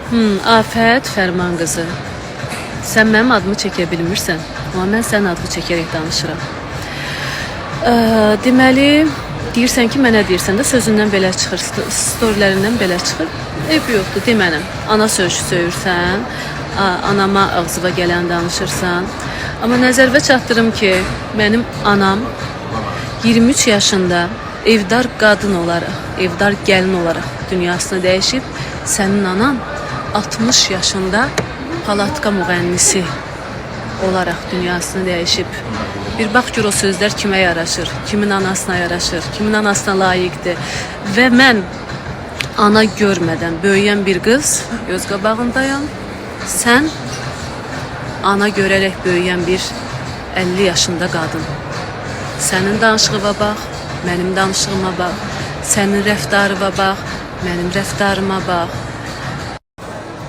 Afət Fərman qızı. Sən mənim adımı çəkə bilmirsən, amma mən sənin adını çəkərək danışıram. Deməli, deyirsən ki, mənə deyirsən də sözündən belə çıxır, storylərindən belə çıxır. Eyb yoxdur, demənəm. Ana sözü söyürsən, anama ağzıva gələn danışırsan. Amma nəzərvə çatdırım ki, mənim anam 23 yaşında evdar qadın olaraq, evdar gəlin olaraq dünyasını dəyişib. Sənin anan 60 yaşında palatka müğənnisi olaraq dünyasını dəyişib. Bir bax gör o sözlər kimə yaraşır, kimin anasına yaraşır, kimin anasına layiqdir. Və mən ana görmədən böyüyən bir qız göz qabağındayam. Sən ana görərək böyüyən bir 50 yaşında qadın. Sənin danışığına bax, mənim danışığıma bax. Sənin rəftarına bax, mənim rəftarıma bax.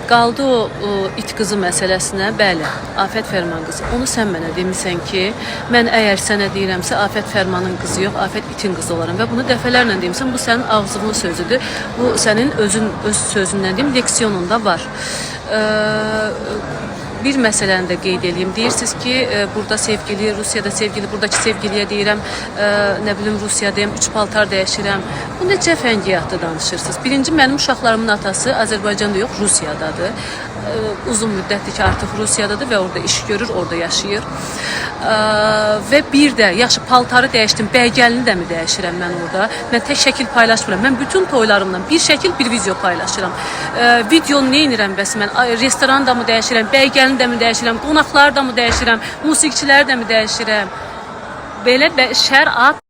Qaldı o it qızı məsələsinə, bəli, Afət Fərman qızı. Onu sən mənə demirsən ki, mən əgər sənə deyirəmsə, Afət Fərmanın qızı yox, Afət itin qızı olaram. Və bunu dəfələrlə demirsən, bu sənin ağzının sözüdür. Bu sənin öz sözündən deyim, leksiyonunda var. Bir məsələni də qeyd edeyim. Deyirsiniz ki, burada sevgili, Rusiyada sevgili, buradakı sevgiliyə deyirəm, nə bilim Rusiyadayım, 3 paltar dəyişirəm. Bu necə fəngiyatda danışırsınız? Birinci, mənim uşaqlarımın atası Azərbaycanda yox, Rusiyadadır. Uzun müddətdir ki, artıq Rusiyadadır və orada iş görür, orada yaşayır. Və bir də, yaxşı paltarı dəyişdim, bəygəlini də mi dəyişirəm mən orada? Mən tək şəkil paylaşmıram. Mən bütün toylarımdan bir şəkil, bir video paylaşıram. Videonu nə edirəm bəs mən? Restoran da mı dəyişirəm, bəygəlini də mi dəyişirəm, qonaqları da mı dəyişirəm, musiqiçiləri də mi dəyişirəm? Belə şər at